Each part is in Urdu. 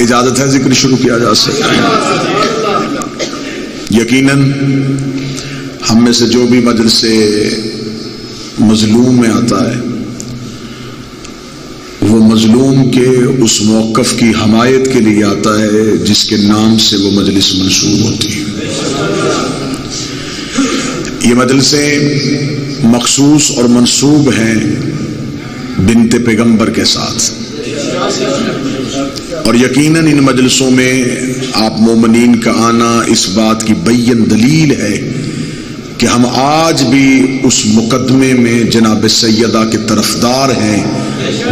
اجازت ہے ذکر شروع کیا جا سکتا ہے؟ یقیناً ہم میں سے جو بھی مجلس مظلوم میں آتا ہے وہ مظلوم کے اس موقف کی حمایت کے لیے آتا ہے جس کے نام سے وہ مجلس منسوب ہوتی ہے۔ یہ مجلسیں مخصوص اور منسوب ہیں بنت پیغمبر کے ساتھ، اور یقیناً ان مجلسوں میں آپ مومنین کا آنا اس بات کی بین دلیل ہے کہ ہم آج بھی اس مقدمے میں جناب سیدہ کے طرفدار ہیں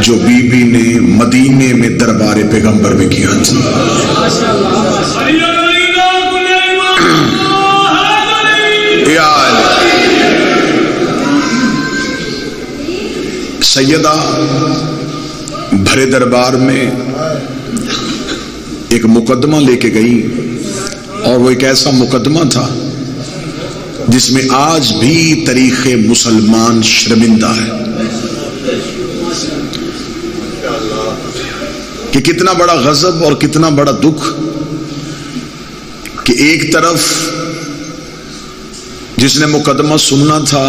جو بی بی نے مدینے میں دربار پیغمبر میں کیا تھا۔ سیدہ بھرے دربار میں ایک مقدمہ لے کے گئی، اور وہ ایک ایسا مقدمہ تھا جس میں آج بھی تاریخ مسلمان شرمندہ ہے کہ کتنا بڑا غضب اور کتنا بڑا دکھ کہ ایک طرف جس نے مقدمہ سننا تھا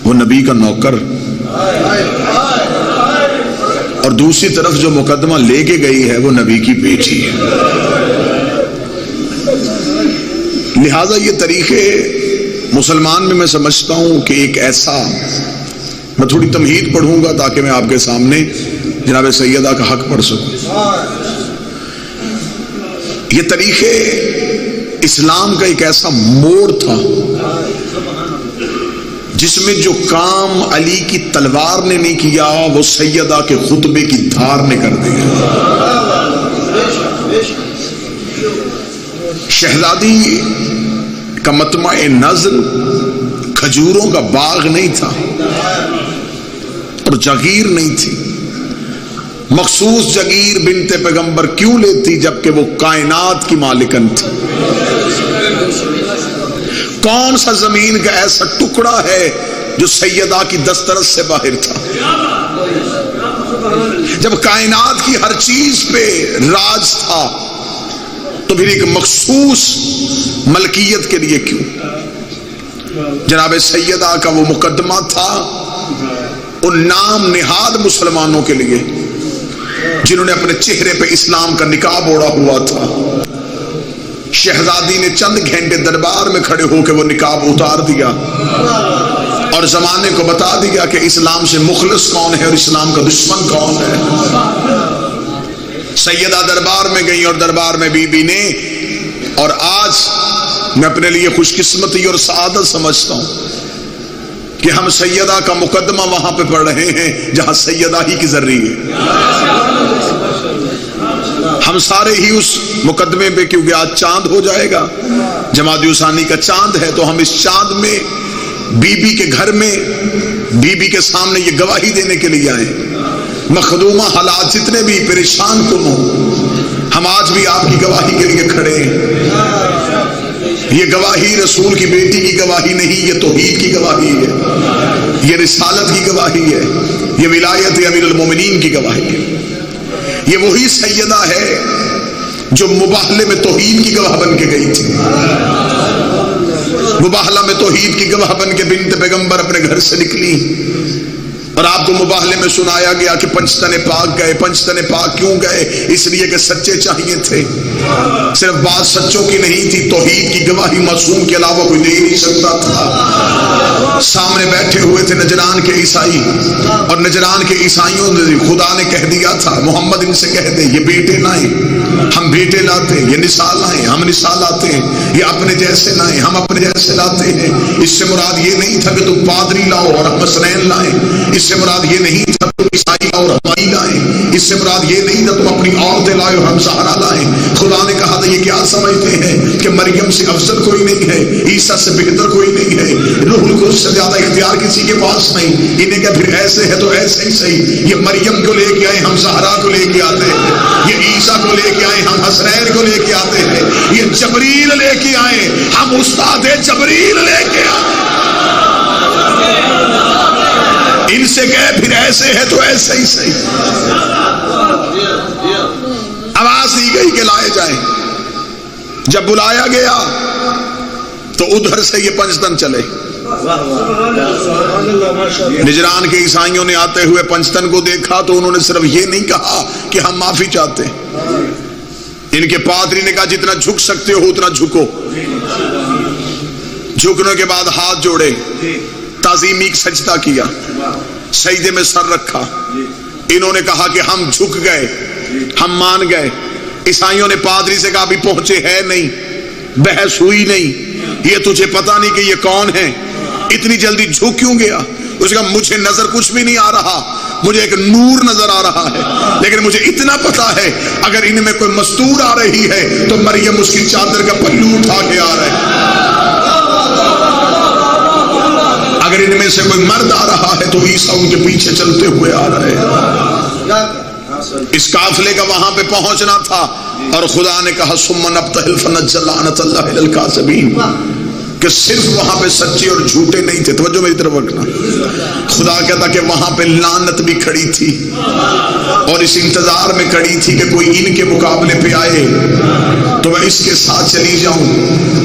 وہ نبی کا نوکر، اور دوسری طرف جو مقدمہ لے کے گئی ہے وہ نبی کی بیٹی ہے۔ لہذا یہ طریقے مسلمان میں سمجھتا ہوں کہ ایک ایسا، میں تھوڑی تمہید پڑھوں گا تاکہ میں آپ کے سامنے جناب سیدہ کا حق پڑھ سکوں۔ یہ طریقے اسلام کا ایک ایسا موڑ تھا جس میں جو کام علی کی تلوار نے نہیں کیا وہ سیدہ کے خطبے کی دھار نے کر دیا۔ شہزادی کا مطمع نظر کھجوروں کا باغ نہیں تھا اور جگیر نہیں تھی۔ مخصوص جگیر بنت پیغمبر کیوں لیتی جبکہ وہ کائنات کی مالکن تھی؟ کون سا زمین کا ایسا ٹکڑا ہے جو سیدہ کی دسترس سے باہر تھا؟ جب کائنات کی ہر چیز پہ راج تھا تو پھر ایک مخصوص ملکیت کے لیے کیوں؟ جناب سیدہ کا وہ مقدمہ تھا ان نام نہاد مسلمانوں کے لیے جنہوں نے اپنے چہرے پہ اسلام کا نقاب اوڑا ہوا تھا۔ شہزادی نے چند گھنٹے دربار میں کھڑے ہو کے وہ نقاب اتار دیا اور زمانے کو بتا دیا کہ اسلام سے مخلص کون ہے اور اسلام کا دشمن کون ہے۔ سیدہ دربار میں گئی اور دربار میں بی بی نے، اور آج میں اپنے لیے خوش قسمتی اور سعادت سمجھتا ہوں کہ ہم سیدہ کا مقدمہ وہاں پہ پڑھ رہے ہیں جہاں سیدہ ہی کی ذریعے ہے۔ ہم سارے ہی اس مقدمے پہ، کیونکہ آج چاند ہو جائے گا، جمادی ثانی کا چاند ہے، تو ہم اس چاند میں بی بی کے گھر میں بی بی کے سامنے یہ گواہی دینے کے لیے آئے۔ مخدومہ حالات جتنے بھی پریشان کن ہوں، ہم آج بھی آپ کی گواہی کے لیے کھڑے ہیں۔ یہ گواہی رسول کی بیٹی کی گواہی نہیں، یہ توحید کی گواہی ہے، یہ رسالت کی گواہی ہے، یہ ولایت امیر المومنین کی گواہی ہے۔ یہ وہی سیدہ ہے جو مباہلے میں توحید کی گواہ بن کے گئی تھی۔ مباہلہ میں توحید کی گواہ بن کے بنت پیغمبر اپنے گھر سے نکلی، اور آپ کو مباہلے میں سنایا گیا کہ پنجتن پاک گئے۔ پنجتن پاک کیوں گئے؟ اس لیے کہ سچے چاہیے تھے۔ صرف بات سچوں کی نہیں تھی، توحید کی گواہی معصوم کے علاوہ کوئی دے نہیں سکتا تھا۔ سامنے بیٹھے ہوئے تھے نجران کے عیسائی، اور نجران کے عیسائیوں نے خدا نے کہہ دیا تھا محمد ان سے کہہ دے یہ بیٹے لائیں ہم بیٹے لاتے ہیں، یہ نساء لائیں ہم نساء لاتے ہیں، یہ اپنے جیسے لائیں ہم اپنے جیسے لاتے ہیں۔ اس سے مراد یہ نہیں تھا کہ تم پادری لاؤ اور ہم حسنین لائیں، اس سے مراد یہ نہیں تھا تم عیسائی لاؤ اور ہماری لائیں، اس سے مراد یہ نہیں تھا تم اپنی عورتیں لائے اور ہم سہارا لائیں۔ خدا نے کہا تھا یہ کیا سمجھتے ہیں کہ مریم سے افضل کوئی نہیں ہے، عیسیٰ سے بہتر کوئی نہیں ہے، روح القدس سے زیادہ اختیار کسی کے پاس نہیں، انہیں کہ پھر ایسے ہے تو ایسے ہی صحیح۔ یہ مریم کو لے کے آئے ہم زہرا کو لے کے آتے ہیں، یہ عیسیٰ کو لے کے آئے ہم حسنین کو لے کے آتے ہیں، یہ جبریل لے کے آئے ہم استاد جبریل لے کے آتے ہیں۔ ان سے کہے پھر ایسے ہے تو ایسے ہی صحیح۔ آواز دی گئی کہ لائے جائیں. جب بلایا گیا تو ادھر سے یہ پنجتن چلے. نجران کے عیسائیوں نے آتے ہوئے پنجتن کو دیکھا تو انہوں نے صرف یہ نہیں کہا کہ ہم معافی چاہتے ہیں. ان کے پادری نے کہا جتنا جھک سکتے ہو اتنا جھکو. جھکنے کے بعد ہاتھ جوڑے, تعظیمی سجدہ کیا, سجدے میں سر رکھا. انہوں نے کہا کہ ہم جھک گئے, ہم مان گئے. عیسائیوں نے پادری سے کہا ابھی پہنچے ہے نہیں, بحث ہوئی نہیں, یہ تجھے پتا نہیں کہ یہ کون ہے, اتنی جلدی جھک کیوں گیا؟ اس کا مجھے نظر کچھ بھی نہیں آ رہا, مجھے ایک نور نظر آ رہا ہے, لیکن مجھے اتنا پتا ہے اگر ان میں کوئی مستور آ رہی ہے تو مریم اس کی چادر کا پہلو اٹھا کے آ رہا ہے. اگر ان میں سے کوئی مرد آ رہا ہے تو عیسیٰ ان کے پیچھے چلتے ہوئے آ رہے ہیں. اس قافلے کا وہاں پہ پہنچنا تھا اور خدا نے کہا ثم نبتہل فنجعل لعنۃ اللہ علی الکاذبین, کہ صرف وہاں پہ سچے اور جھوٹے نہیں تھے. توجہ میری طرف رکھنا. خدا کہتا کہ وہاں پہ لعنت بھی کھڑی تھی اور اس انتظار میں کھڑی تھی کہ کوئی ان کے مقابلے پہ آئے تو میں اس کے ساتھ چلی جاؤں.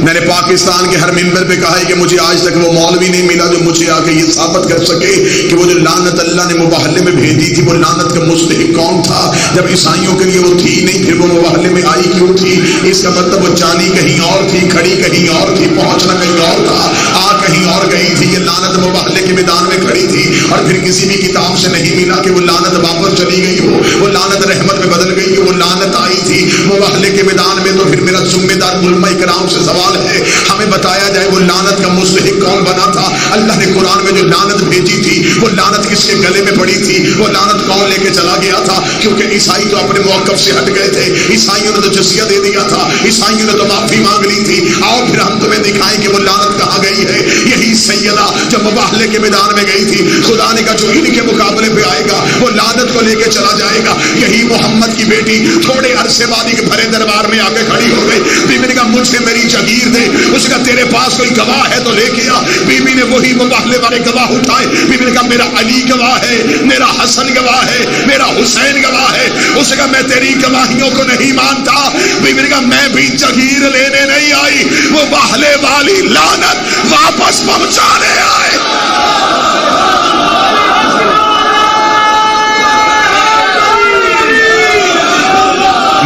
میں نے پاکستان کے ہر ممبر پہ کہا ہے کہ مجھے آج تک وہ مولوی نہیں ملا جو مجھے آ کے یہ ثابت کر سکے کہ وہ جو لعنت اللہ نے مباہلے میں بھیجی تھی وہ لعنت کا مستحق کون تھا. جب عیسائیوں کے لیے وہ تھی نہیں پھر وہ مباہلے میں آئی کیوں تھی؟ اس کا مطلب وہ چالی کہیں اور تھی, کھڑی کہیں اور تھی, پہنچنا کہیں اور تھا, آ کہیں اور گئی تھی. یہ لعنت مباہلے کے میدان میں کھڑی تھی اور پھر کسی بھی کتاب سے نہیں ملا کہ وہ لعنت واپس چلی گئی ہو, وہ لعنت رحمت میں بدل گئی ہو. وہ لعنت آئی تھی مباہلے کے میدان میں. تو پھر میرا ذمہ دار علماء کرام سے سوال ہے, ہمیں بتایا جائے وہ لعنت کا مستحق کون بنا تھا. اللہ نے قرآن میں جو لعنت بھیجی تھی وہ لعنت کس کے گلے میں پڑی تھی, وہ لعنت کون لے کے چلا گیا تھا؟ کیونکہ عیسائی تو اپنے موقف سے ہٹ گئے تھے, عیسائیوں نے تو جزیہ دے دیا تھا, عیسائیوں نے تو معافی مانگ لی تھی. آؤ پھر ہم تمہیں دکھائیں کہ وہ لعنت کہاں گئی ہے. یہی سیدہ جب مباہلے کے میدان میں گئی تھی خدا نے کہا جو ان کے مقابلے پہ آئے گا وہ لعنت کو لے کے چلا جائے گا. یہی محمد کی بیٹی تھوڑے عرصے بعد ایک بھرے دربار میں آ کے کھڑی ہو گئی. بیوی نے کہا مجھے میری جگیر دے. اس کا تیرے پاس کوئی گواہ ہے تو لے کے آ. بیوی نے وہی مباہلے والے گواہ اٹھائے. بیوی نے کہا میرا علی گواہ ہے, میرا حسن گواہ ہے, میرا حسین گواہ ہے. اس نے کہا میں تیری گواہیوں کو نہیں مانتا. بیوی نے کہا میں بھی جگیر لینے نہیں آئی, وہ مباہلے والی لعنت واپس پہنچانے آئے.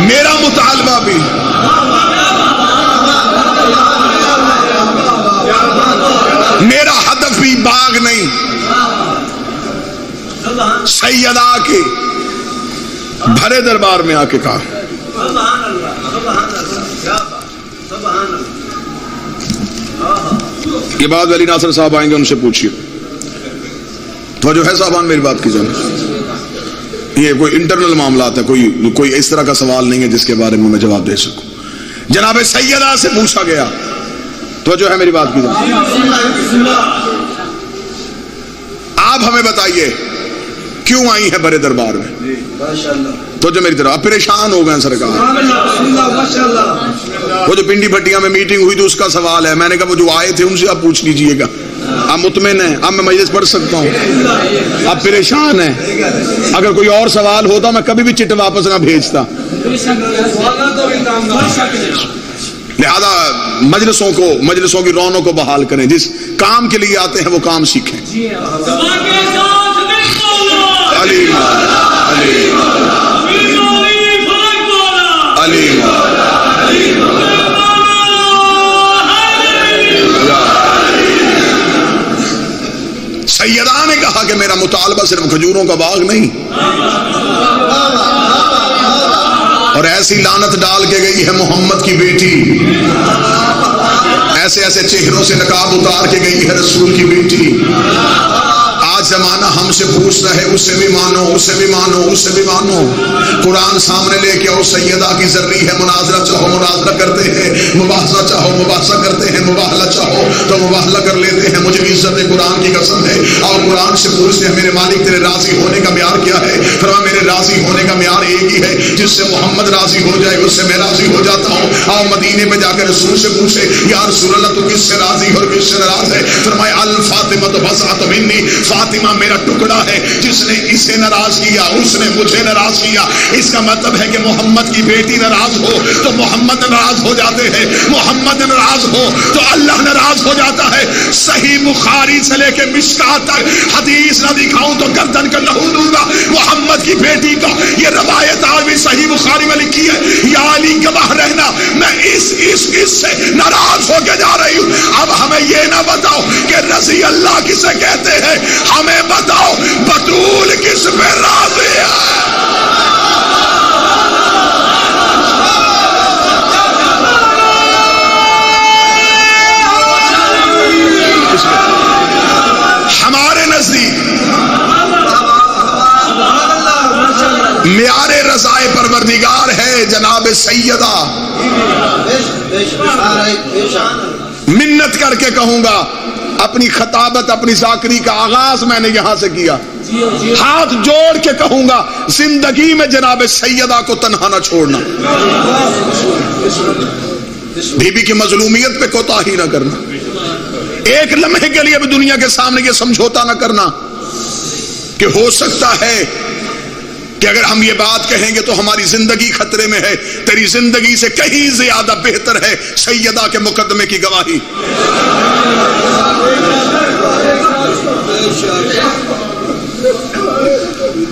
میرا مطالبہ بھی میرا ہدف بھی باغ نہیں, سیدہ کے بھرے دربار میں آ کے کہا. یہ بات ولی ناصر صاحب آئیں گے, ان سے پوچھیے. تو جو ہے صاحبان میری بات کی جانب یہ کوئی انٹرنل معاملات ہے, کوئی اس طرح کا سوال نہیں ہے جس کے بارے میں جواب دے سکوں. جناب سیدہ سے پوچھا گیا تو جو ہے میری بات کی جانب, آپ ہمیں بتائیے کیوں آئی ہے بڑے دربار میں؟ تو جو میری طرح آپ پریشان ہو گئے سرکار. وہ جو پنڈی بھٹیاں میں میٹنگ ہوئی تو اس کا سوال ہے. میں نے کہا وہ جو آئے تھے ان سے آپ پوچھ لیجئے گا. آپ مطمئن ہیں؟ اب میں مجلس پڑھ سکتا ہوں. آپ پریشان ہیں. اگر کوئی اور سوال ہوتا میں کبھی بھی چٹ واپس نہ بھیجتا. لہذا مجلسوں کی رونق کو بحال کریں. جس کام کے لیے آتے ہیں وہ کام سیکھیں. علی سیدہ نے کہا کہ میرا مطالبہ صرف کھجوروں کا باغ نہیں, اور ایسی لعنت ڈال کے گئی ہے محمد کی بیٹی, ایسے ایسے چہروں سے نقاب اتار کے گئی ہے رسول کی بیٹی. آج زمانہ ہم سے پوچھتا ہے اس سے بھی مانو, اس سے بھی مانو, اس سے بھی مانو. قرآن سامنے لے کے آؤ. سیدہ کی ذری ہے, مناظرہ چاہو مناظرہ کرتے ہیں, مباحثہ چاہو مباحثہ کرتے ہیں, مباحلہ چاہو تو مباحلہ کر لیتے ہیں. مجھے عزت قرآن کی قسم ہے. اور قرآن سے پوچھتے ہیں میرے مالک تیرے راضی ہونے کا معیار کیا ہے؟ فرمایا میرے راضی ہونے کا معیار ایک ہی ہے, جس سے محمد راضی ہو جائے اس سے میں راضی ہو جاتا ہوں. آؤ مدینے میں جا کے رسول سے پوچھے یا رسول اللہ تو کس سے راضی اور کس سے ناراض ہے؟ فرمایا الفاطمہ تو بسعت منی, فاطمہ فاطمہ میرا ٹکڑا ہے، جس نے اسے ناراض کیا اس نے مجھے ناراض کیا۔ اس کا مطلب ہے کہ محمد کی بیٹی ناراض ہو تو محمد ناراض ہو جاتے ہیں، محمد ناراض ہو تو اللہ ناراض ہو جاتا ہے۔ صحیح بخاری سے لے کے مشکات تک حدیث نہ دکھاؤں تو گردن کا لہو دوں گا۔ محمد کی بیٹی کا یہ روایت آج بھی صحیح بخاری میں لکھی ہے، یا علی گواہ رہنا میں اس سے ناراض ہو کے جا رہی ہوں۔ اب ہمیں یہ نہ بتاؤ کہ رضی اللہ کسے کہتے ہیں، ہمیں بتاؤ بطول کس پہ راضی ہے۔ ہمارے نزدیک معیار رضائے پروردگار ہے جناب سیدہ۔ منت کر کے کہوں گا، اپنی خطابت اپنی ذاکری کا آغاز میں نے یہاں سے کیا، ہاتھ جوڑ کے کہوں گا زندگی میں جناب سیدہ کو تنہا نہ چھوڑنا، بی بی کی مظلومیت پہ کوتاہی نہ کرنا، ایک لمحے کے لیے بھی دنیا کے سامنے یہ سمجھوتا نہ کرنا کہ ہو سکتا ہے کہ اگر ہم یہ بات کہیں گے تو ہماری زندگی خطرے میں ہے۔ تیری زندگی سے کہیں زیادہ بہتر ہے سیدہ کے مقدمے کی گواہی۔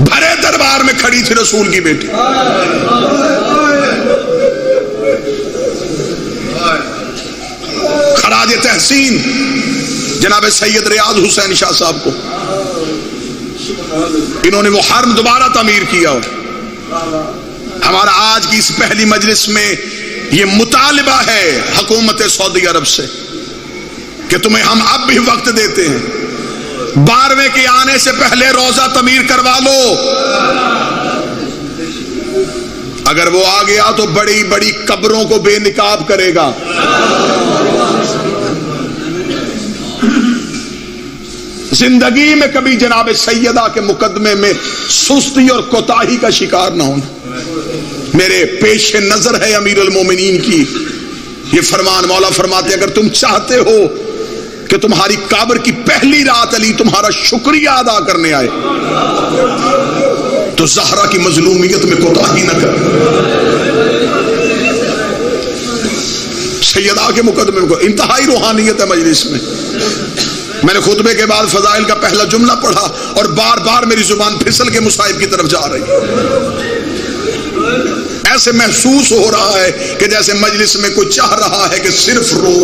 بھرے دربار میں کھڑی تھی رسول کی بیٹی، خراج تحسین جناب سید ریاض حسین شاہ صاحب کو انہوں نے وہ حرم دوبارہ تعمیر کیا۔ ہمارا آج کی اس پہلی مجلس میں یہ مطالبہ ہے حکومت سعودی عرب سے کہ تمہیں ہم اب بھی وقت دیتے ہیں، 12ویں کے آنے سے پہلے روزہ تعمیر کروا لو۔ اگر وہ آ گیا تو بڑی بڑی قبروں کو بے نقاب کرے گا۔ زندگی میں کبھی جناب سیدہ کے مقدمے میں سستی اور کوتاہی کا شکار نہ ہونا۔ میرے پیش نظر ہے امیر المومنین کی یہ فرمان، مولا فرماتے اگر تم چاہتے ہو کہ تمہاری قبر کی پہلی رات علی تمہارا شکریہ ادا کرنے آئے تو زہرا کی مظلومیت میں کوتاہی نہ کر۔ سیدہ کے مقدمے میں انتہائی روحانیت ہے مجلس میں۔ میں نے خطبے کے بعد فضائل کا پہلا جملہ پڑھا اور بار بار میری زبان پھسل کے مصائب کی طرف جا رہی ہے۔ ایسے محسوس ہو رہا ہے کہ جیسے مجلس میں کوئی چاہ رہا ہے کہ صرف رو۔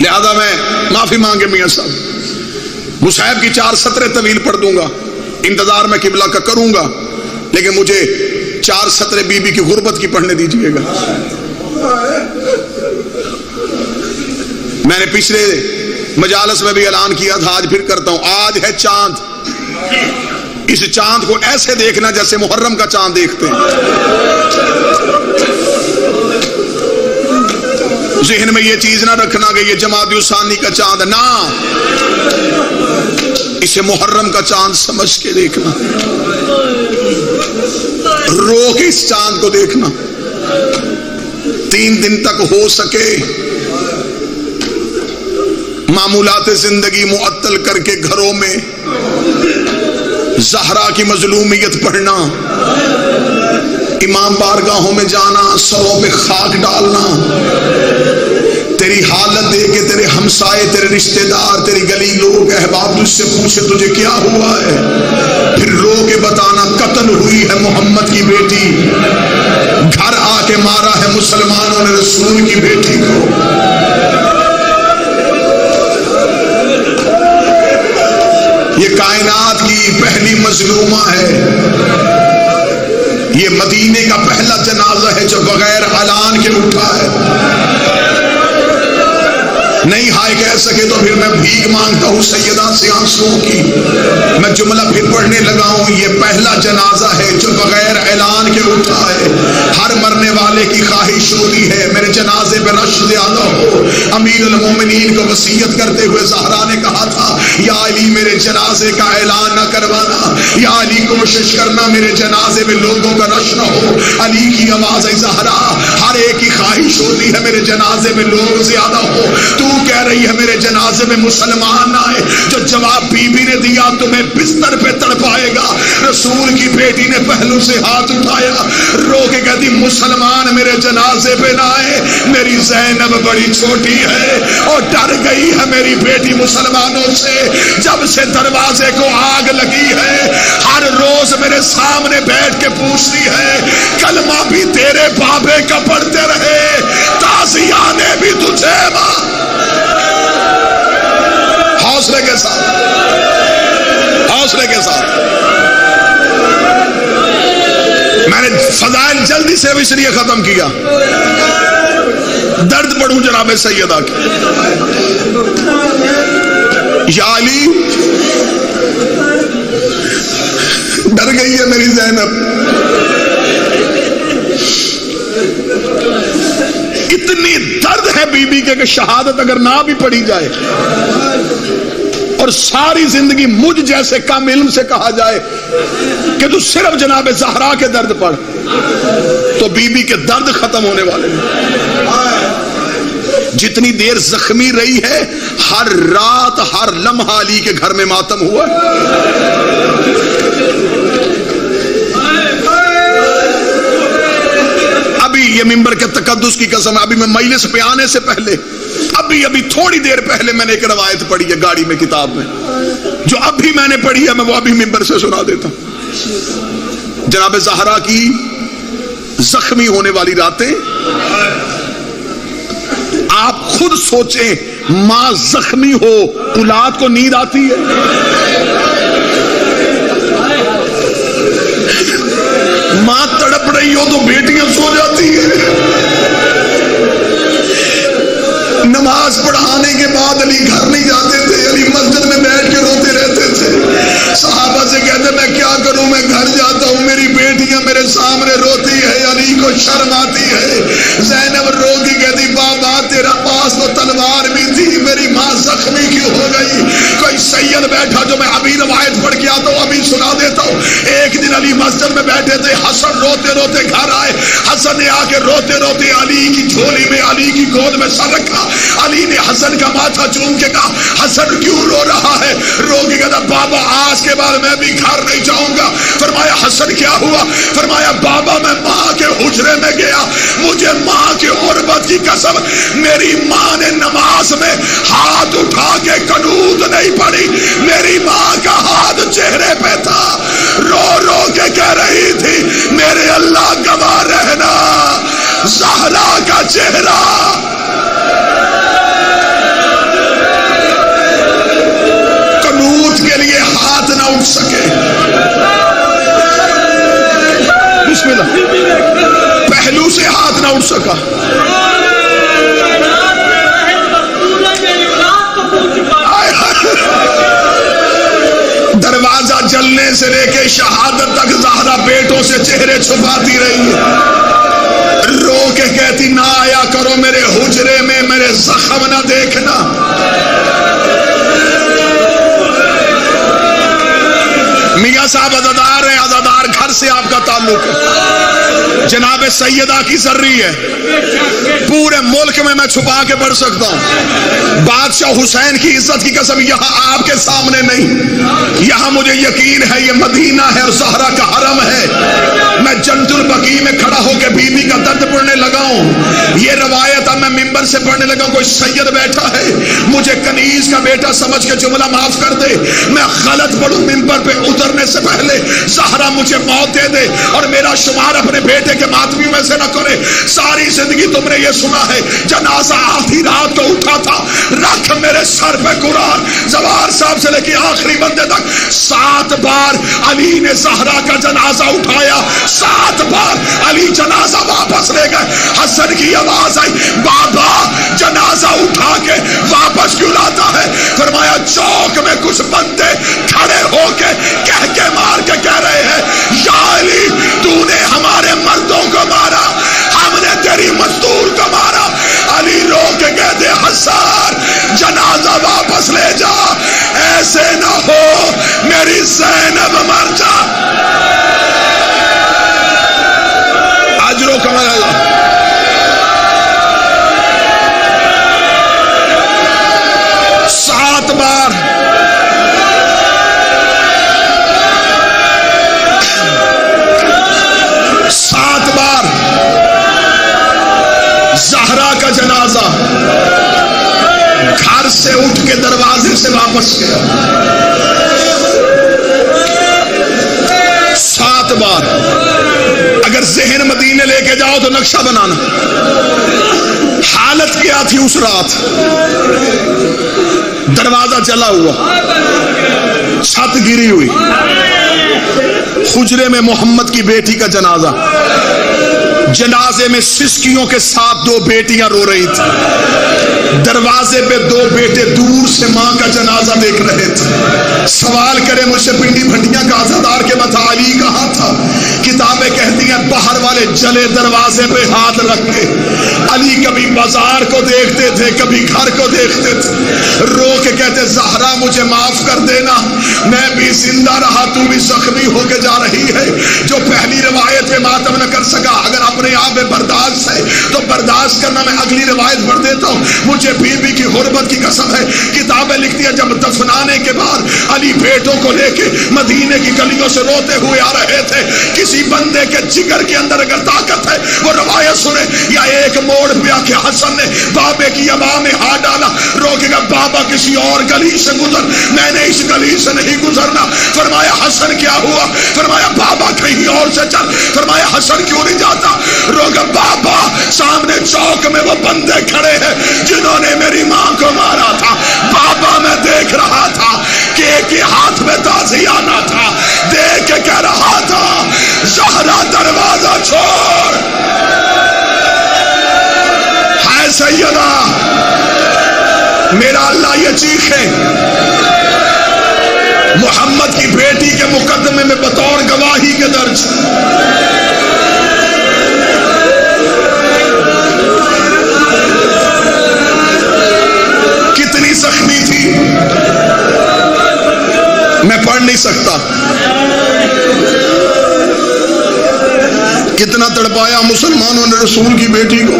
لہذا میں معافی مانگے میاں صاحب، مصائب کی 4 سطریں طویل پڑھ دوں گا، انتظار میں قبلہ کا کروں گا، لیکن مجھے 4 سطریں بی بی کی غربت کی پڑھنے دیجیے گا۔ میں نے پچھلے مجالس میں بھی اعلان کیا تھا، آج پھر کرتا ہوں، آج ہے چاند۔ اس چاند کو ایسے دیکھنا جیسے محرم کا چاند دیکھتے ہیں۔ ذہن میں یہ چیز نہ رکھنا کہ یہ جمادی الثانی کا چاند ہے، نہ، اسے محرم کا چاند سمجھ کے دیکھنا، رو کے اس چاند کو دیکھنا۔ 3 دن تک ہو سکے معمولات زندگی معطل کر کے گھروں میں زہرا کی مظلومیت پڑھنا، امام بارگاہوں میں جانا، سروں پہ خاک ڈالنا، تیری حالت دیکھ کے تیرے ہمسائے، تیرے رشتہ دار، تیری گلی لوگ احباب تجھ سے پوچھے تجھے کیا ہوا ہے، پھر رو کے بتانا قتل ہوئی ہے محمد کی بیٹی، گھر آ کے مارا ہے مسلمانوں نے رسول کی بیٹی کو۔ یہ کائنات کی پہلی مظلومہ ہے، یہ مدینے کا پہلا جنازہ ہے جو بغیر اعلان کے اٹھا ہے۔ نہیں ہائے کہہ سکے تو پھر میں بھیک مانگتا ہوں سیدہ سے آنسوؤں کی۔ میں جملہ پھر پڑھنے لگا ہوں، یہ پہلا جنازہ ہے جو بغیر اعلان کے اٹھا ہے۔ ہر مرنے والے کی خواہش ہوتی ہے میرے جنازے پہ رش زیادہ ہو. امیر المومنین کو وصیت کرتے ہوئے زہرا نے کہا تھا یا علی میرے جنازے کا اعلان نہ کروانا, یا علی کوشش کرنا میرے جنازے میں لوگوں کا رش نہ ہو. علی کی آواز ہے زہرا ہر ایک کی خواہش ہوتی ہے میرے جنازے میں لوگ زیادہ ہو, تو کہہ رہی ہے میرے جنازے میں مسلمان نہ آئے. جو جواب بی بی نے دیا تمہیں بستر پہ تڑپائے گا. رسول کی بیٹی نے پہلو سے ہاتھ اٹھایا, رو کے کہتی مسلمان میرے جنازے پہ نہ آئے, میری زینب بڑی چھوٹی ہے اور ڈر گئی ہے میری بیٹی مسلمانوں سے. جب سے دروازے کو آگ لگی ہے ہر روز میرے سامنے بیٹھ کے پوچھتی ہے کلمہ بھی تیرے بابے کا پڑھتے رہے, تازیہ نے بھی تجھے حوصلے کے ساتھ, حوصلے کے ساتھ. میں نے فضائل جلدی سے اس لیے ختم کیا, درد پڑھوں جناب سیدہ کی. یا علی ڈر گئی ہے میری زینب. اتنی درد ہے بی بی کے کہ شہادت اگر نہ بھی پڑھی جائے اور ساری زندگی مجھ جیسے کم علم سے کہا جائے کہ تو صرف جناب زہرا کے درد پڑھ, تو بی بی کے درد ختم ہونے والے ہیں. جتنی دیر زخمی رہی ہے ہر رات ہر لمحہ علی کے گھر میں ماتم ہوا. ابھی یہ ممبر کے تقدس کی قسم, ابھی میں مجلس پہ آنے سے پہلے ابھی تھوڑی دیر پہلے میں نے ایک روایت پڑھی ہے گاڑی میں کتاب میں, جو ابھی میں نے پڑھی ہے میں وہ ابھی ممبر سے سنا دیتا ہوں. جناب زہرا کی زخمی ہونے والی راتیں آپ خود سوچیں, ماں زخمی ہو اولاد کو نیند آتی ہے؟ ماں تڑپ رہی ہو تو بیٹیاں سو جاتی ہیں. نماز پڑھانے کے بعد علی گھر نہیں جاتے تھے, علی مسجد میں بیٹھ کے روتے رہتے تھے. صحابہ سے کہتے میں کیا کروں, میں گھر جاتا ہوں میری بیٹیاں میرے سامنے روتی ہے, علی کو شرم آتی ہے. زینب رو کے کہتی بابا تیرا پاس تو تلوار بھی تھی, میری ماں زخمی کیوں ہو گئی؟ کوئی سید بیٹھا جو میں ابھی روایت پڑھ کے آتا ہوں ابھی سنا دیتا ہوں. ایک دن علی مسجد میں بیٹھے تھے, حسن روتے روتے گھر آئے. حسن نے آ کے روتے روتے علی کی جھولی میں علی کی گود میں سر رکھا. علی نے حسن کا ماتھا چوم کے کہا حسن کیوں رو رہا ہے؟ رو کے کہتا بابا آج کے بعد میں بھی گھر نہیں جاؤں گا. فرمایا حسن کیا ہوا؟ فرمایا بابا میں ماں کے حجرے میں گیا, مجھے ماں کی غربت کی قسم میری ماں نے نماز میں ہاتھ اٹھا کے قنوت نہیں پڑھی, میری ماں کا ہاتھ چہرے پہ تھا, رو رو کے کہہ رہی تھی میرے اللہ گواہ رہنا زہرا کا چہرہ قنوت کے لیے ہاتھ نہ اٹھ سکے. بسم اللہ, پہلو سے ہاتھ نہ اٹھ سکا. دروازہ جلنے سے لے کے شہادت تک زہرا بیٹوں سے چہرے چھپاتی رہی ہے. رو کے کہتی نہ آیا کرو میرے حجرے میں, میرے زخم نہ دیکھنا. میاں صاحب عزادار ہیں, عزادار گھر سے آپ کا تعلق ہے. جناب سیدہ کی ذری ہے, پورے ملک میں چھپا کے پڑھ سکتا ہوں. بادشاہ حسین کی عزت کی قسم یہاں آپ کے سامنے نہیں, یہاں مجھے یقین ہے یہ مدینہ ہے اور زہرا کا حرم ہے. میں جنت البقیع میں کھڑا ہو کے بی بی کا درد پڑھنے لگا ہوں. یہ روایت اب میں ممبر سے پڑھنے لگا ہوں. کوئی سید بیٹھا ہے مجھے کنیز کا بیٹا سمجھ کے جملہ معاف کر دے, میں غلط پڑھوں ممبر پہ اترنے سے پہلے زہرا مجھے موت دے دے اور میرا شمار اپنے بیٹے کے ماتمی میں سے نہ کرے. ساری زندگی تم نے یہ سنا ہے جنازہ آدھی رات کو اٹھا تھا, رکھ میرے سر پہ قرآن. زوار صاحب سے لے کے آخری بندے تک 7 بار علی نے زہرا کا جنازہ اٹھایا, 7 بار علی جنازہ واپس لے گئے. حسن کی آواز آئی بابا جنازہ اٹھا کے واپس کیوں لاتا ہے؟ فرمایا چوک میں کچھ بندے کھڑے ہو کے کہہ کے مار کے کہہ رہے ہیں یا علی تو نے ہمارے مردوں کو مارا, زینب مر جا اجرو کمال اللہ. 7 بار زہرا کا جنازہ گھر سے اٹھ کے دروازے سے واپس گیا. 7 بار. اگر ذہن مدینے لے کے جاؤ تو نقشہ بنانا. حالت کیا تھی اس رات؟ دروازہ جلا ہوا، چھت گری ہوئی، حجرے میں محمد کی بیٹی کا جنازہ، جنازے میں سسکیوں کے ساتھ 2 بیٹیاں رو رہی تھی. دروازے پہ 2 بیٹے دور سے ماں کا جنازہ دیکھ رہے تھے. سوال کرے مجھ سے پنڈی بھنڈیاں کا عزادار کے بتا علی کہاں تھا؟ کتابیں کہتی ہیں باہر والے جلے دروازے پہ ہاتھ رکھ کے علی کبھی بازار کو دیکھتے تھے، کبھی گھر کو دیکھتے تھے، رو کے کہتے زہرا مجھے معاف کر دینا، میں بھی زندہ رہا، تو بھی زخمی ہو کے جا رہی ہے. جو پہلی روایت پہ ماتم نہ کر سکا، اگر اپنے آپ میں برداشت ہے تو برداشت کرنا. میں اگلی روایت پڑھ دیتا ہوں. مجھے بیوی کی غربت کی قسم ہے، کتابیں لکھتی ہیں جب دفنانے کے بعد علی بیٹوں کو لے کے مدینے کی گلیوں سے روتے ہوئے آ رہے تھے. کسی بندے کے جگر کے اندر اگر طاقت ہے وہ روایت سنے. یا ایک موڑ پہ آ کے حسن نے بابے کی ابا میں ہاتھ ڈالا، روکے گا بابا کسی اور گلی سے گزر، میں نے اس گلی سے نہیں گزرنا. فرمایا حسن کیا ہوا؟ فرمایا بابا کہیں اور سے چل. فرمایا حسن کیوں نہیں جاتا؟ روکا بابا سامنے چوک میں وہ بندے کھڑے ہیں جنہوں نے میری ماں کو مارا تھا. بابا میں دیکھ رہا تھا کہ ایک ہی ہاتھ میں تازیانہ تھا، دیکھ کے کہہ رہا تھا زہرا دروازہ چھوڑ. ہے سیدہ میرا اللہ یہ چیخے محمد کی بیٹی کے مقدمے میں بطور گواہی کے درج. کتنی زخمی تھی میں پڑھ نہیں سکتا. کتنا تڑپایا مسلمانوں نے رسول کی بیٹی کو،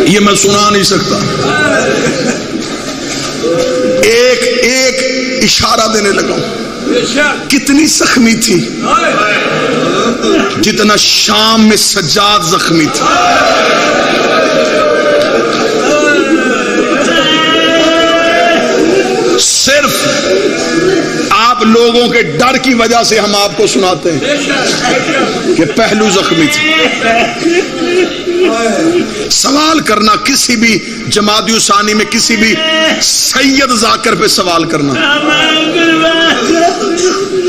یہ میں سنا نہیں سکتا. ایک ایک اشارہ دینے لگا. کتنی زخمی تھی جتنا شام میں سجاد زخمی تھا. صرف آپ لوگوں کے ڈر کی وجہ سے ہم آپ کو سناتے ہیں کہ پہلو زخمی تھی. سوال کرنا کسی بھی جمادی ثانی میں کسی بھی سید ذاکر پہ سوال کرنا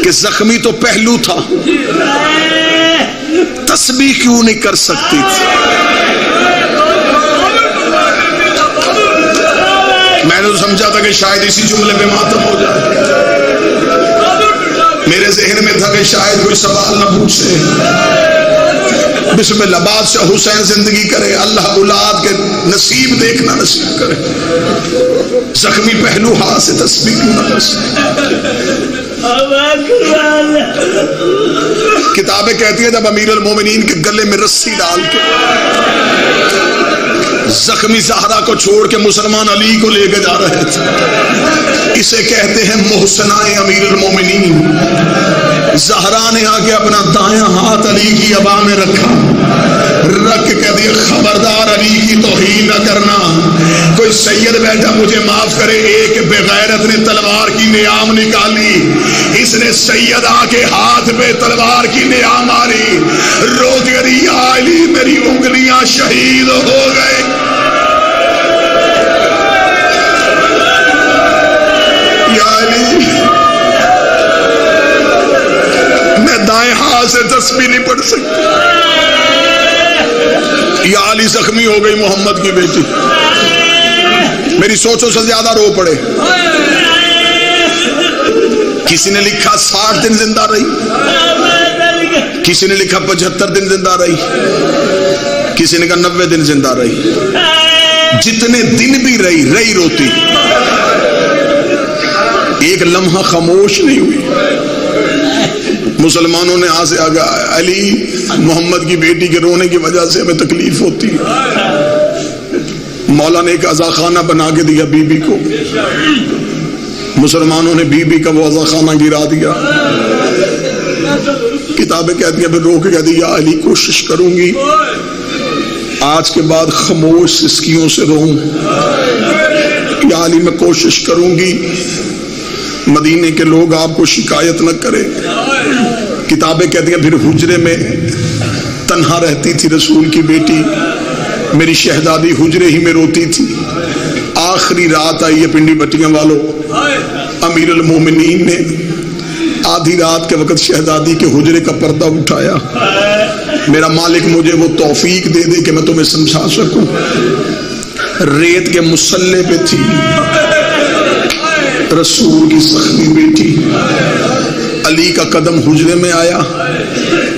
کہ زخمی تو پہلو تھا، تسبیح کیوں نہیں کر سکتی تھی؟ میں نے تو سمجھا تھا کہ شاید اسی جملے پہ ماتم ہو جائے. میرے ذہن میں تھا کہ شاید کوئی سوال نہ پوچھے. بسم اللہ. بادشاہ حسین زندگی کرے، اللہ اولاد کے نصیب دیکھنا نصیب کرے. زخمی پہلو ہاتھ سے تسبیح کیوں نہ کر سکے؟ کتابیں کہتی ہیں جب امیر المومنین کے گلے میں رسی ڈال کے زخمی زہرا کو چھوڑ کے مسلمان علی کو لے کے جا رہے تھے. اسے کہتے ہیں محسنہ امیر المومنین. زہرا نے آگے اپنا دایاں ہاتھ علی کی ابا میں رکھا، رکھ کے کہہ دیا خبردار علی کی توہین نہ کرنا. کوئی سید بیٹا مجھے معاف کرے، ایک بغیرت نے تلوار کی نیام نکالی، اس نے سید آگے ہاتھ پہ تلوار کی نیام ماری، رو کے یا علی میری انگلیاں شہید ہو گئے. میں دائیں ہاتھ سے تسبیح نہیں پڑھ سکتا. یا علی زخمی ہو گئی محمد کی بیٹی، میری سوچوں سے زیادہ رو پڑے. کسی نے لکھا 60 دن زندہ رہی، کسی نے لکھا 75 دن زندہ رہی، کسی نے کہا 90 دن زندہ رہی. جتنے دن بھی رہی روتی. ایک لمحہ خاموش نہیں ہوئی. مسلمانوں نے آج سے آگا علی محمد کی بیٹی کے رونے کی وجہ سے ہمیں تکلیف ہوتی. مولا نے ایک عزا خانہ بنا کے دیا بی بی کو. مسلمانوں نے بی بی کا وہ عزا خانہ گرا دیا. کتابیں کہتی ہیں پھر رو کے کہتی یا علی کوشش کروں گی آج کے بعد خاموش سسکیوں سے روؤں. یا علی میں کوشش کروں گی مدینے کے لوگ آپ کو شکایت نہ کریں. کتابیں کہتی ہیں پھر حجرے میں تنہا رہتی تھی رسول کی بیٹی. میری شہزادی حجرے ہی میں روتی تھی. آخری رات آئی ہے پنڈی بٹیاں والوں. امیر المومنین نے آدھی رات کے وقت شہزادی کے حجرے کا پردہ اٹھایا. میرا مالک مجھے وہ توفیق دے دے کہ میں تمہیں سمجھا سکوں. ریت کے مسلح پہ تھی رسول کی سختی بیٹی. علی کا قدم حجرے میں آیا.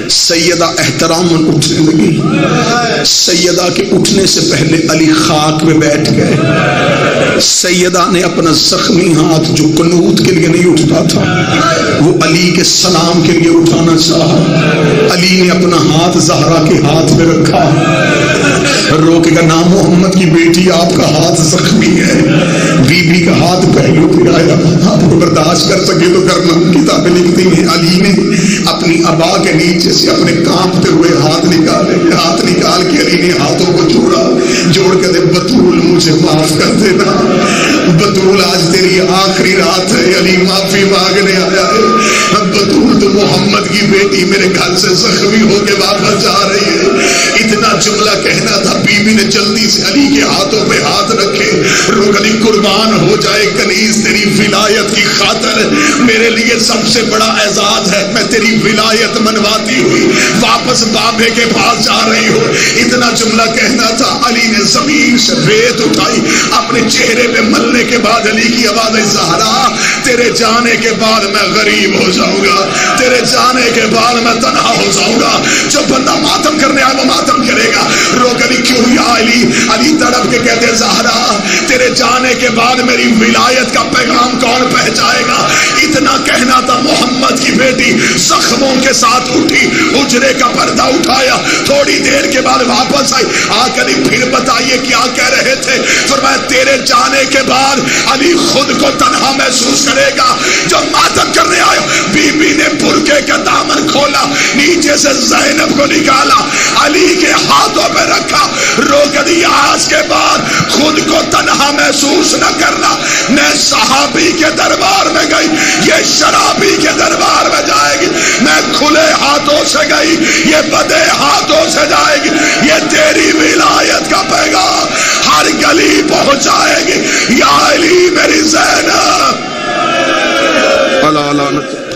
سیدہ احتراماً اٹھنے لگی. سیدہ کے اٹھنے سے پہلے علی خاک پہ بیٹھ گئے. سیدہ نے اپنا زخمی ہاتھ جو قنوت کے لیے نہیں اٹھتا تھا وہ علی کے سلام کے لیے اٹھانا چاہا. علی نے اپنا ہاتھ زہرا کے ہاتھ میں رکھا. روکے گا نام محمد کی بیٹی آپ کا ہاتھ زخمی ہے. بی بی کا ہاتھ پہلو پہ آیا. آپ کو برداشت کر سکے تو کرنا. کتابیں لکھتی ہیں علی نے اپنی ابا کے نیچے سے اپنے کانپتے ہوئے ہاتھ نکالے. ہاتھ نکال کے علی نے ہاتھوں کو جوڑا. جوڑ کے دے بطول مجھے معاف کر دینا. بطول آج تیری آخری رات ہے. علی معافی مانگنے آیا ہے. بطول تو محمد کی بیٹی میرے گھر سے زخمی ہو کے واپس جا رہی ہے. اتنا جملہ کہنا تھا. بی بی نے جلدی سے علی کے ہاتھوں پہ ہاتھ رکھے. روک علی قربان ہو جائے کنیز تیری ولایت کی خاطر. میرے لیے سب سے بڑا اعزاز ہے میں تیری ولایت منواتی ہوئی واپس بابے کے پاس جا رہی ہوں. اتنا جملہ کہنا تھا. علی نے زمین سے ریت اٹھائی اپنے چہرے پہ ملنے کے بعد علی کی آواز ہے زہرا تیرے جانے کے بعد میں غریب ہو جاؤں گا. تیرے جانے کے بعد میں تنہا ہو جاؤں گا. جو بندہ ماتم کرنے آئے وہ ماتم کرے گا. روک علی کیوں یا علی. علی تڑپ کے کہتے زہرا تیرے جانے کے بعد میری ولایت کا پیغام کون پہنچائے گا. اتنا کہنا تھا. محمد کی بیٹی زخموں کے ساتھ اٹھی. حجرے کا پردہ اٹھایا. تھوڑی دیر کے بعد واپس آئی. آ کر پھر بتائیے کیا کہہ رہے تھے. فرمایا تیرے جانے کے بعد علی خود کو تنہا محسوس کرے گا. جو ماتم کرنے آیا بی بی نے برقعے کا دامن کھولا نیچے سے زینب کو نکالا علی کے ہاتھوں پہ رکھا. روک دی آج کے بعد خود کو تنہا محسوس نہ کرنا. میں صحابی کے دربار میں گئی یہ شرابی کے دربار میں جائے گی. میں کھلے ہاتھوں سے گئی یہ بدے ہاتھوں سے جائے گی. یہ تیری ولایت کا پیغام ہر گلی پہنچائے گی. یا علی میری زینب. اللہ اللہ